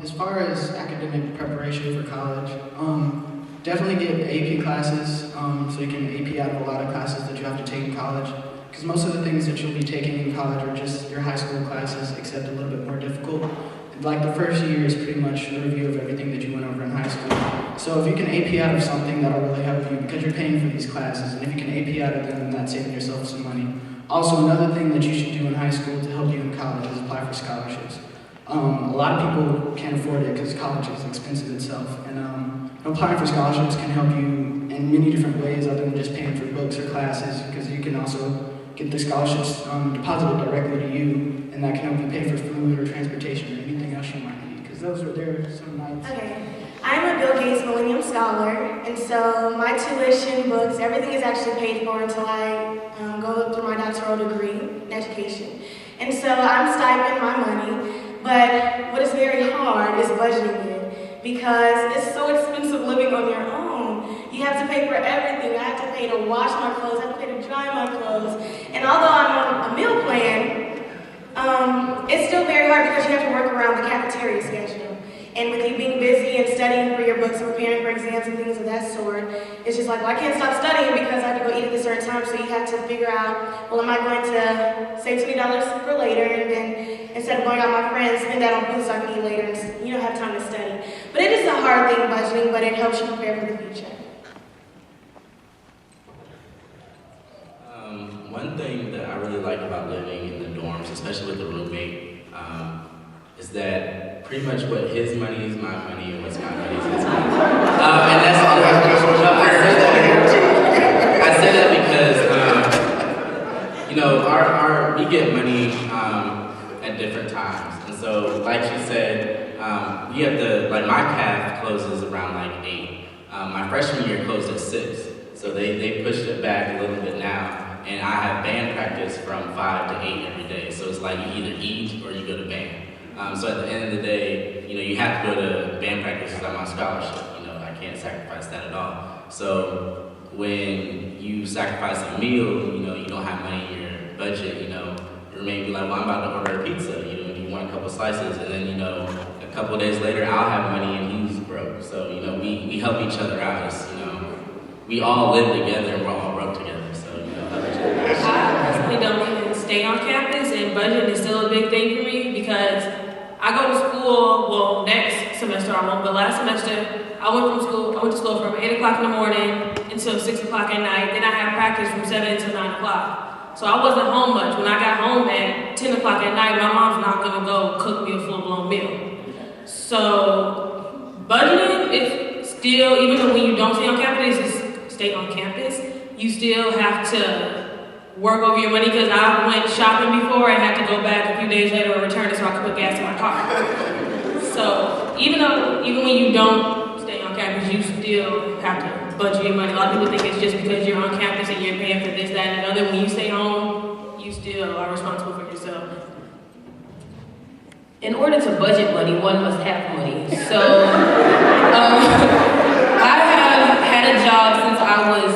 As far as academic preparation for college, definitely get AP classes, so you can AP out of a lot of classes that you have to take in college. Because most of the things that you'll be taking in college are just your high school classes, except a little bit more difficult. Like the first year is pretty much a review of everything that you went over in high school. So if you can AP out of something, that'll really help you because you're paying for these classes. And if you can AP out of them, then that's saving yourself some money. Also, another thing that you should do in high school to help you in college is apply for scholarships. A lot of people can't afford it because college is expensive itself. And applying for scholarships can help you in many different ways other than just paying for books or classes, because you can also get the scholarships deposited directly to you, and that can help you pay for food or transportation or anything else you might need, because those are there some nights. Okay. I'm a Bill Gates Millennium Scholar, and so my tuition, books, everything is actually paid for until I go through my doctoral degree in education. And so I'm stipend my money, but what is very hard is budgeting it, because it's so expensive living on your own. You have to pay for everything. I have to pay to wash my clothes, I have to pay to dry my clothes. And although I'm on a meal plan, it's still very hard because you have to work around the cafeteria schedule. And with you being busy and studying for your books and preparing for exams and things of that sort, it's just like, well, I can't stop studying because I have to go eat at a certain time. So you have to figure out, well, am I going to save $20 for later, and then instead of going out with my friends, spend that on food so I can eat later and have time to study. But it is a hard thing, budgeting, but it helps you prepare for the future. One thing that I really like about living in the dorms, especially with a roommate, is that pretty much what his money is my money and what's my money is his money. And that's I say that because, we get money at different times. And so, like she said, you have to, like my CAF closes around like 8. My freshman year closed at 6. So they pushed it back a little bit now. And I have band practice from 5 to 8 every day. So it's like you either eat or you go to band. So at the end of the day, you have to go to band practice because I'm on scholarship. I can't sacrifice that at all. So when you sacrifice a meal, you don't have money in your budget, your roommate be like, well, I'm about to order a pizza. You want a couple slices, and then, a couple of days later, I'll have money and he's broke. So, we help each other out. It's, we all live together and we're all broke together. So, help each other. I personally don't even stay on campus, and budget is still a big thing for me because I go to school, well, next semester I won't, but last semester I went to school from 8 o'clock in the morning until 6 o'clock at night. Then I had practice from 7 to 9 o'clock. So I wasn't home much. When I got home at 10 o'clock at night, my mom's not gonna go cook me a full-blown meal. So budgeting is still, even though when you don't stay on campus, you still have to work over your money, because I went shopping before and had to go back a few days later and return it so I could put gas in my car. So even when you don't stay on campus, you still have to budget your money. A lot of people think it's just because you're on campus and you're paying for this, that, and another. When you stay home, you still are responsible for yourself. In order to budget money, one must have money. So I have had a job since I was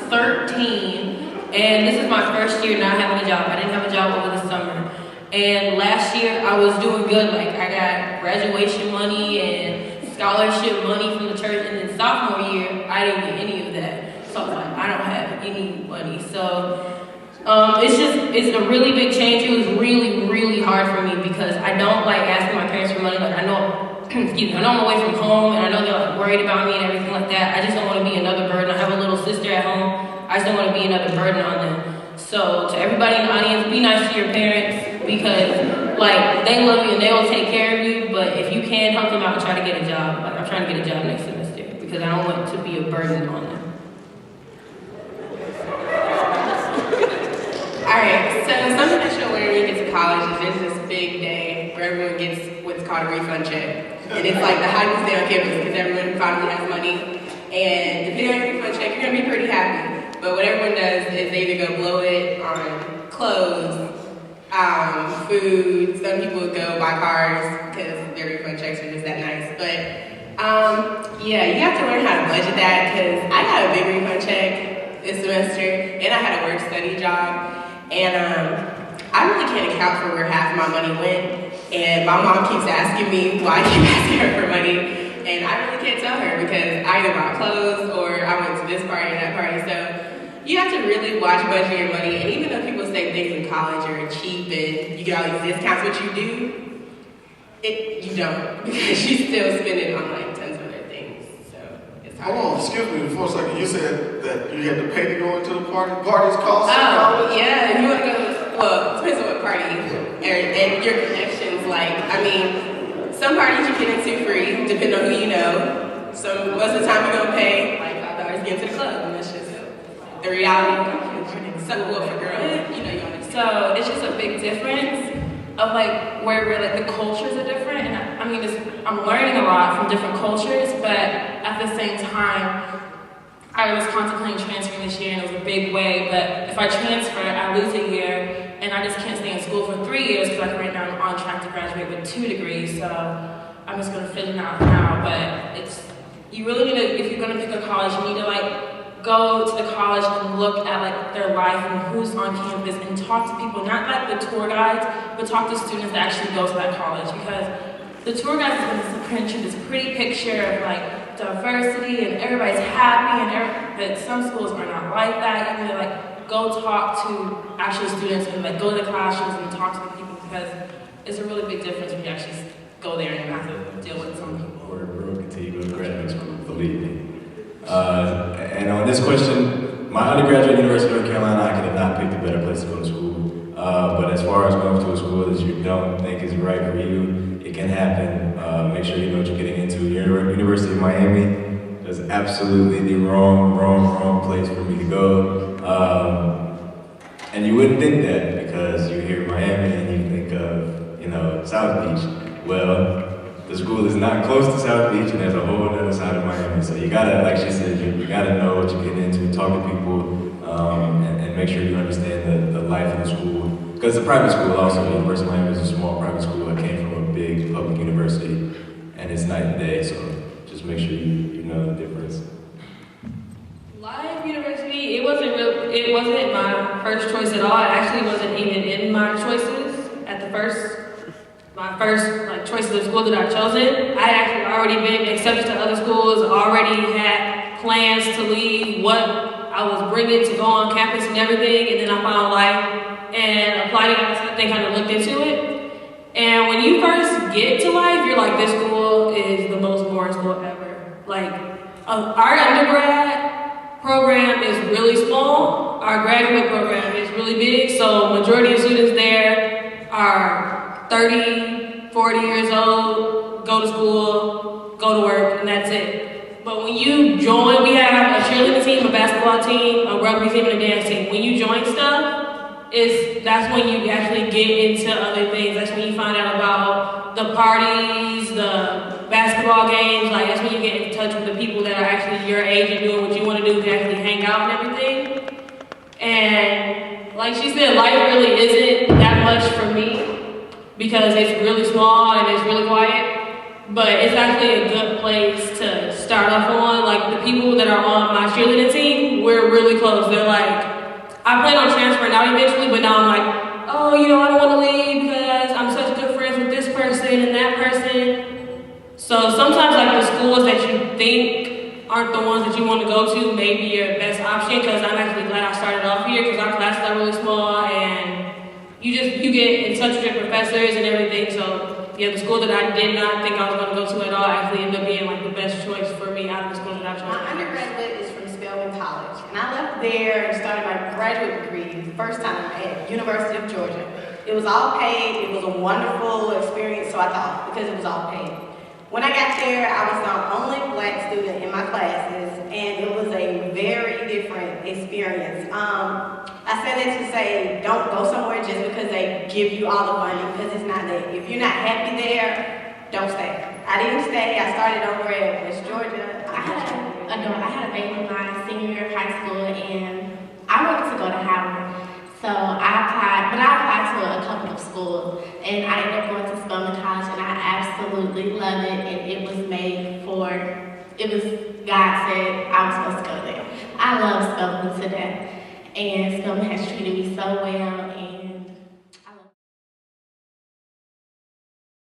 13. And this is my first year not having a job. I didn't have a job over the summer. And last year I was doing good. Like I got graduation money and scholarship money from the church. And then sophomore year, I didn't get any of that. So I was like, I don't have any money. So it's a really big change. It was really, really hard for me because I don't like asking my parents for money. Like I know, I know I'm away from home and I know they're like worried about me and everything like that. I just don't want to be another burden. I have a little sister at home. I just don't want to be another burden on them. So to everybody in the audience, be nice to your parents because like they love you and they will take care of you, but if you can, help them out and try to get a job. Like I'm trying to get a job next semester because I don't want to be a burden on them. Alright, so something that you'll learn when you get to college is there's this big day where everyone gets what's called a refund check. And it's like the highest day on campus because everyone finally has money. And depending on your refund check, you're gonna be pretty happy. But what everyone does is they either go blow it on clothes, food. Some people go buy cars because their refund checks are just that nice. But yeah, you have to learn how to budget that because I got a big refund check this semester and I had a work-study job. And I really can't account for where half of my money went. And my mom keeps asking me why I keep asking her for money. And I really can't tell her because I either bought clothes or I went to this party and that party. So you have to really watch budget your money. And even though people say things in college are cheap and you get all these discounts, what you do, you don't. Because you still spend it on like tons of other things. So it's hard. Hold on, excuse me for a second. You said that you had to pay to go into the party. Parties cost? Oh, yeah. If you want to go, well, it depends on what party and your connections. Like, I mean, some parties you get into free, depending on who you know. So most of the time you're gonna pay like $5 to get into the club, and that's just the reality. Something well for girls, you know, you understand. So it's just a big difference of like where we're like the cultures are different, and I mean, I'm learning a lot from different cultures, but at the same time, I was contemplating transferring this year, and it was a big way. But if I transfer, I lose a year, and I just can't stay in school for 3 years because like right now I'm on track to graduate with 2 degrees. So I'm just gonna figure it out now. But you really need to, if you're gonna pick a college, you need to like go to the college and look at like their life and who's on campus and talk to people, not like the tour guides, but talk to students that actually go to that college, because the tour guides is going to print you this pretty picture of like diversity and everybody's happy but some schools are not like that. You need to like go talk to actual students and like go to the classrooms and talk to the people, because it's a really big difference when you actually go there and you have to deal with some people. We'll continue to go to graduate school, believe me. And on this question, my undergraduate University of North Carolina, I could have not picked a better place to go to school. But as far as going to a school that you don't think is right for you, it can happen. Make sure you know what you're getting into. University of Miami is absolutely the wrong place for me to go. And you wouldn't think that because you hear Miami and you think of, South Beach. Well, the school is not close to South Beach, and there's a whole other side of Miami. So you gotta, like she said, you gotta know what you're getting into, talk to people, and make sure you understand the life of the school. Because it's a private school also. University of Miami is a small private school. I came from a big public university, and it's night and day, so just make sure you know the difference. Live University, it wasn't my first choice at all. It actually wasn't even in my choices at the first. My first choices of school that I've chosen, I actually already been accepted to other schools, already had plans to leave, what I was bringing to go on campus and everything, and then I found Life and applied it, and kind of looked into it. And when you first get to Life, you're like, this school is the most boring school ever. Like, our undergrad program is really small, our graduate program is really big, so majority of students there are 30, 40 years old, go to school, go to work, and that's it. But when you join, we have a cheerleading team, a basketball team, a rugby team, and a dance team. When you join stuff, that's when you actually get into other things. That's when you find out about the parties, the basketball games. Like, that's when you get in touch with the people that are actually your age and doing what you want to do, can actually hang out and everything. And like she said, Life really isn't that much for me, because it's really small and it's really quiet, but it's actually a good place to start off on. Like, the people that are on my cheerleading team, we're really close. They're like, I plan on transferring out eventually, but now I'm like, oh, I don't want to leave because I'm such good friends with this person and that person. So sometimes like the schools that you think aren't the ones that you want to go to may be your best option, because I'm actually glad I started off here because our classes are really small and you get in touch with your professors and everything. So yeah, the school that I did not think I was going to go to at all actually ended up being like the best choice for me out of the school that I chose. My undergraduate is from Spelman College, and I left there and started my graduate degree the first time at University of Georgia. It was all paid. It was a wonderful experience, so I thought, because it was all paid. When I got there, I was the only Black student in my classes, and it was a very different experience. I said that to say, don't go somewhere just because they give you all the funding, because it's not that. If you're not happy there, don't stay. I didn't stay. I started over at West Georgia. I had a baby my senior year of high school, and I wanted to go to Howard. So I applied to a couple of schools, and I ended up going to Spelman College, and I absolutely love it. And it was God said I was supposed to go there. I love Spelman to death, and Spelman has treated me so well, and